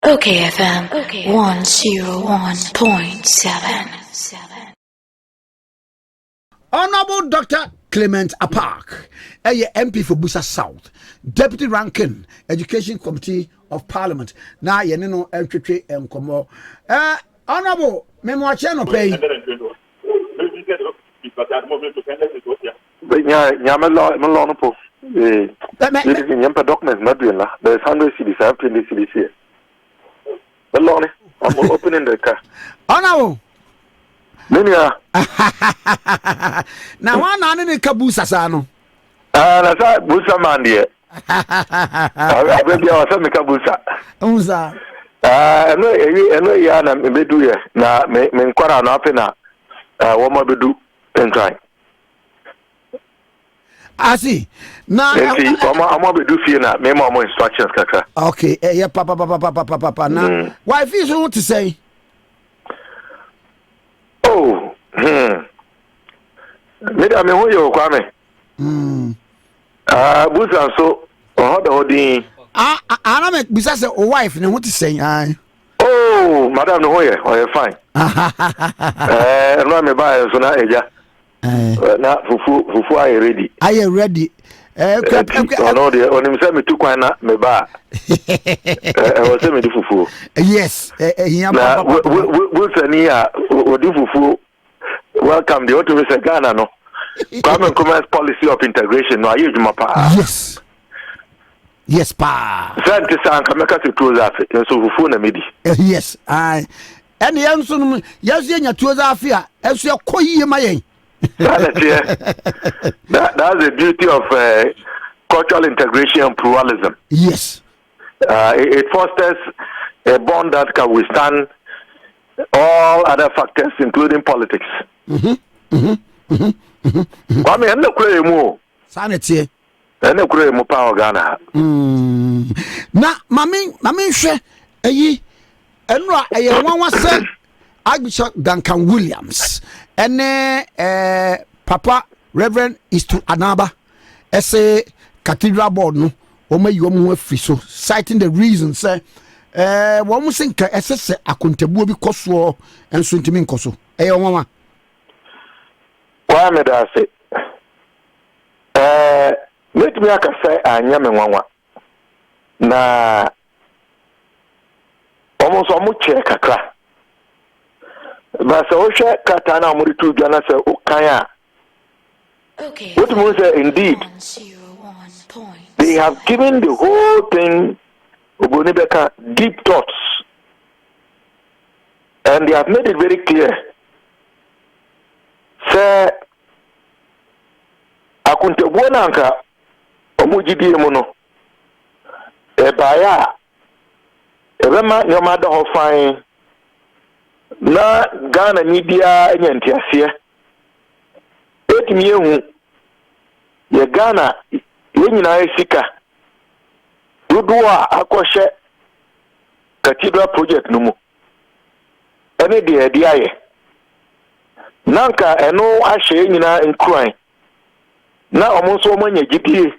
OKFM 101.7. Honorable Dr. Clement Apaak, NPP for Busa South, Deputy Ranking Education Committee of Parliament. Now, you know, entry and come. Honorable, Memo Channel pay. There's 100 cities, I have 20 cities here. I'm opening the car. Honorable. Now, one on in Kabusa Sano. That's a Busa man, dear. I will be our son, Kabusa. Uza. I know Yana Meduya. Now, Menquara Napena, what more to do and try. I see. Now, I'm going to do fear now. Maybe more instructions, Kaka. Okay, yeah, papa. Now, why if you want to say? Oh, maybe I mean, who you Kwame? Busa so, or the holding. I make besides a wife, and what to say? Oh, Madame Noye, or you're fine. No, me buy so now, Eja. Now, Fufu, I ready. I am ready. No, the on himself, me too, quite me buy. I was saying, me do Fufu. Yes, Busa, do Fufu. Welcome, the authorities of Ghana, no? Government Commerce Policy of Integration, no, I use my pa. Yes, pa. Scientists are coming to close up, and so Fufu na midi. Yes, I. And the answer, yes, you to Zafia, as your koi, my. That's the beauty of cultural integration and pluralism. Yes. It fosters a bond that can withstand all other factors, including politics. I mean, I'm not crazy more. Sanity. I'm not crazy more power Ghana. Na, mammy, share a ye, and one was said, Archbishop Duncan Williams, and Papa Reverend is to Anaba, essay Cathedral board, no, or may you move free, so citing the reasons, say. One was think SS a contabu because war and soon to mean coso. Mama. Why may I say? Let me say, I am a mama. Na almost a much kakra. But so share Katana Muritu Jana say, Okaya. What was indeed? They have given the whole thing. Deep thoughts, and they have made it very clear. Say, akunte buonanka omujidi emono. Ebaya, ebema nyomada hofine na Ghana media enyantiasie. Etimiyehu ye Ghana yenyina esika. Udua akoshe Cathedral project numu. Ene de diaye. Nanka eno ahye nyina nkruan. Na omonso omanya gidie.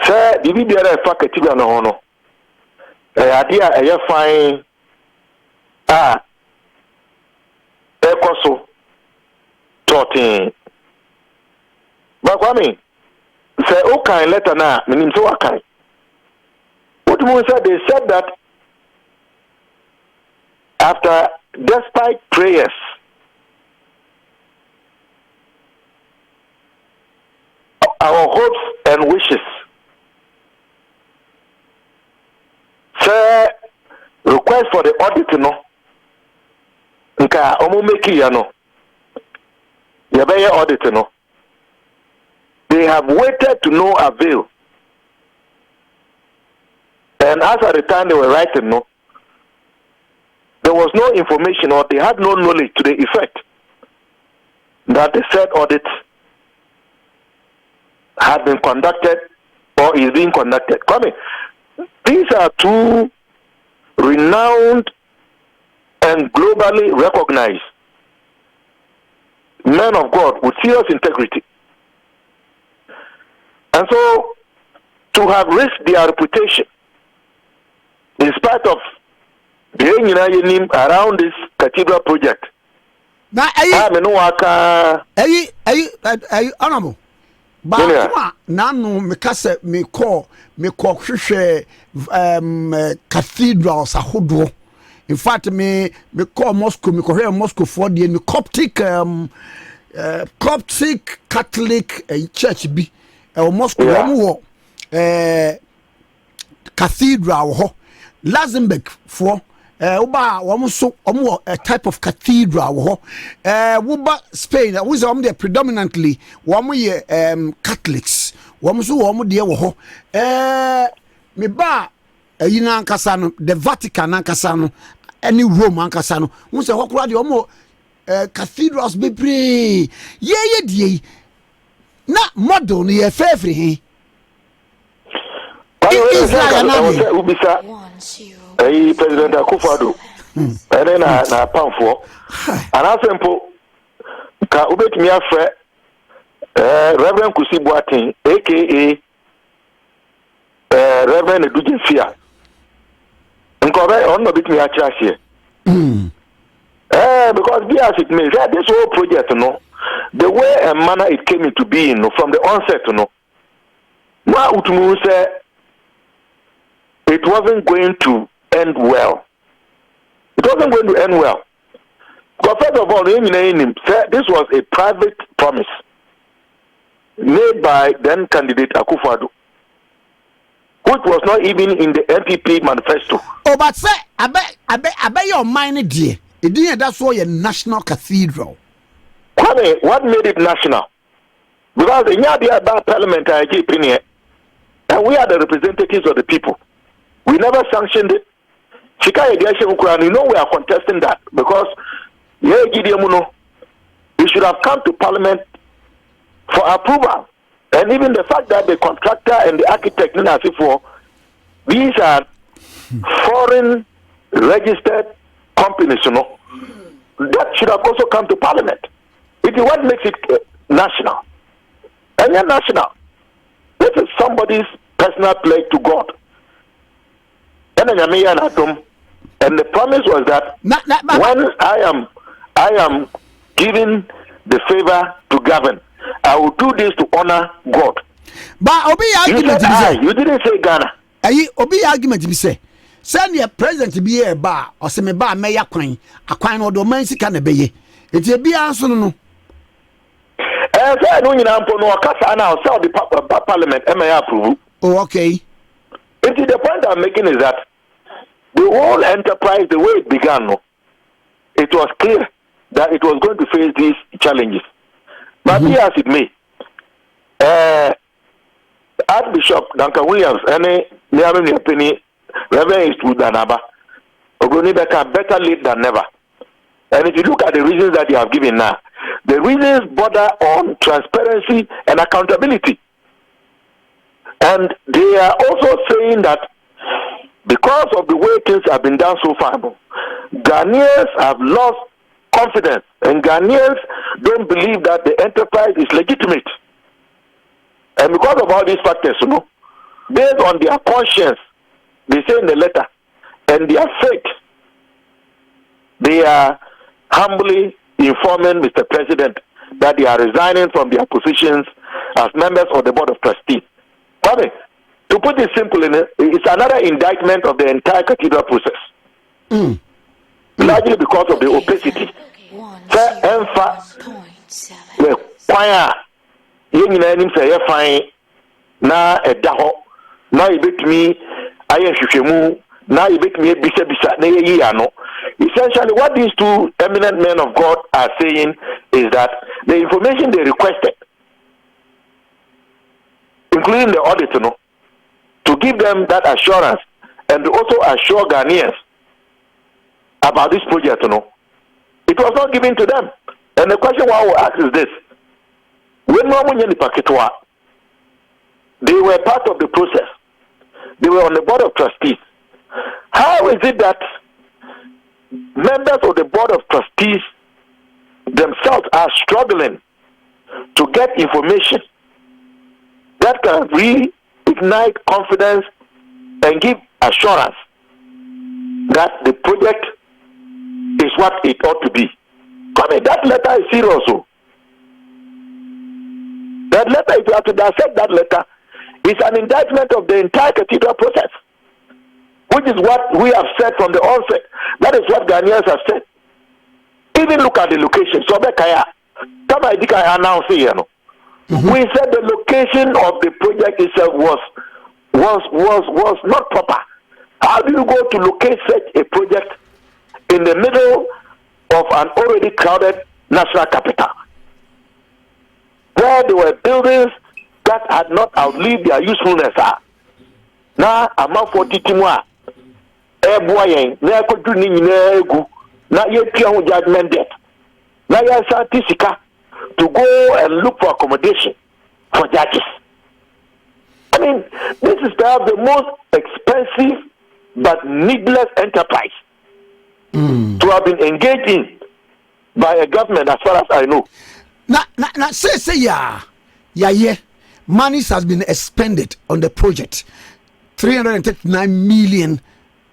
Se bibi biara fa Cathedral no hono. Ade a eye fine ekoso totin. Bakwami se okan letter na minim so akan. They said that after, despite prayers, our hopes and wishes, say request for the audit, no, nka omumeki yano, yabeye audit, no. They have waited to no avail. And as at the time they were writing, no, there was no information or they had no knowledge to the effect that the said audit had been conducted or is being conducted. These are two renowned and globally recognized men of God with serious integrity. And so to have risked their reputation in spite spite of the around this cathedral project. Na honorable. Ba nanu mekase me call hwehwe cathedrals ahodo. In fact me call Moscow me call Moscow for the Coptic Catholic church bi Moscow wo cathedral ho Luxembourg for Uba a type of cathedral ho Uba Spain was predominantly Catholics ho me ba yina ankasa no the Vatican ankasa no any Rome ankasa no wo se hokura de cathedrals bebre ye die na model no ye favor he Israel na President Akuffo Addo ene na pamfo ana sempo ka ubetimi afre Reverend Kusi Boatin aka Reverend Edujefia nkobe on no bitimi achase because be as it may this whole project the way and manner it came into being from the onset na utumu say it wasn't going to end well. It wasn't going to end well. Because first of all, this was a private promise made by then candidate Akuffo Addo, which was not even in the NPP manifesto. Oh, but say, I bet your mind, dear. It didn't. That's why a national cathedral. What made it national? Because in that parliament, I keep in here, and we are the representatives of the people. We never sanctioned it. You know we are contesting that because you should have come to parliament for approval. And even the fact that the contractor and the architect, these are foreign registered companies, that should have also come to parliament. It is what makes it national. And you're national. This is somebody's personal pledge to God. And the promise was that when I am giving the favor to govern, I will do this to honor God. But you didn't say Ghana. Obi argument be say send your president be a bar or say me bar meya kwan akwan no do man sika na beye. Eti bi anso no. Say no nyina mpo no kasa na say the parliament may approve. Oh, okay. The point I'm making is that the whole enterprise, the way it began, it was clear that it was going to face these challenges. But be as it may, Archbishop Duncan Williams and Penny Reverend Danaba are going to be better late than never. And if you look at the reasons that you have given now, the reasons border on transparency and accountability. And they are also saying that because of the way things have been done so far, Ghanaians have lost confidence, and Ghanaians don't believe that the enterprise is legitimate. And because of all these factors, based on their conscience, they say in the letter, and their faith, they are humbly informing Mr. President that they are resigning from their positions as members of the Board of Trustees. To put it simply, it's another indictment of the entire cathedral process. Largely because of the opacity. Na edaho na ibetumi ayehwehwemu na ibetumi bisa na yeyi ano. Essentially what these two eminent men of God are saying is that the information they requested, including the audit, to give them that assurance and to also assure Ghanaians about this project, it was not given to them. And the question I will ask is this: when they were part of the process, they were on the Board of Trustees. How is it that members of the Board of Trustees themselves are struggling to get information that can reignite confidence and give assurance that the project is what it ought to be. I mean, that letter is serious. So. That letter, if you have to dissect that letter, is an indictment of the entire cathedral process, which is what we have said from the onset. That is what Ghanaians have said. Even look at the location. So, come I announce here. We said the location of the project itself was not proper. How do you go to locate such a project in the middle of an already crowded national capital, where there were buildings that had not outlived their usefulness? Now, among 40 timwa, boy, na ko du ni nyina egu, na ye tua ho judgment debt. Na ya sa tisika to go and look for accommodation for judges. I mean, this is perhaps the most expensive but needless enterprise to have been engaged in by a government, as far as I know. Yeah. Money has been expended on the project. 339 million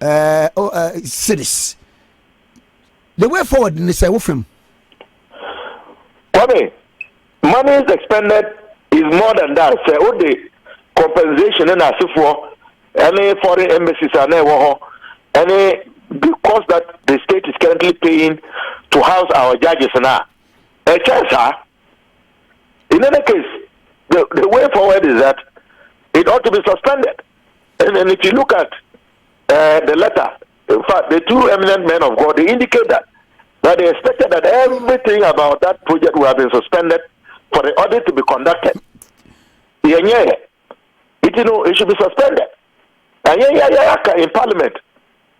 cedis. The way forward in this film. Money is expended is more than that. Say, the compensation and as for any foreign embassies and any because that the state is currently paying to house our judges now. A chance, in any case, the way forward is that it ought to be suspended. And if you look at the letter, in fact, the two eminent men of God, they indicate that they expected that everything about that project would have been suspended for the audit to be conducted. It should be suspended. And in Parliament,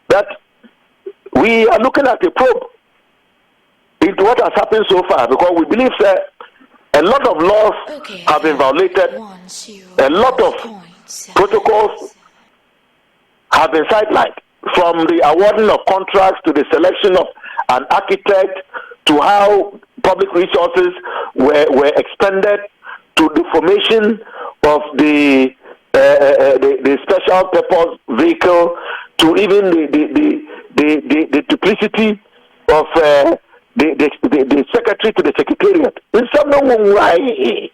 that we are looking at a probe into what has happened so far, because we believe that a lot of laws have been violated, a lot of protocols have been sidelined, from the awarding of contracts to the selection of an architect to how public resources were expended to the formation of the special purpose vehicle, to even the duplicity of the secretary to the secretariat. In some way,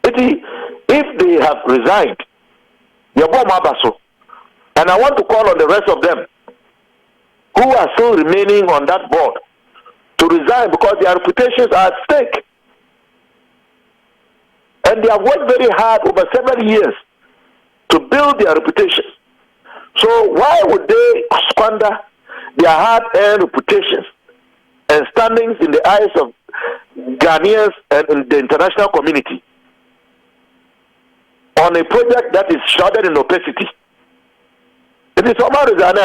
if they have resigned, and I want to call on the rest of them who are still remaining on that board to resign, because their reputations are at stake. And they have worked very hard over several years to build their reputations. So why would they squander their hard-earned reputations and standings in the eyes of Ghanaians and in the international community on a project that is shrouded in opacity? It is almost resign.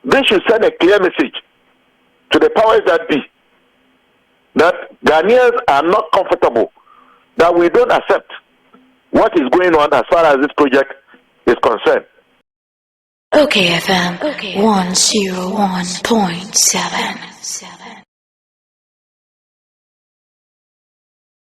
They should send a clear message to the powers that be that Ghanaians are not comfortable, that we don't accept what is going on as far as this project is concerned. OKFM 101.7.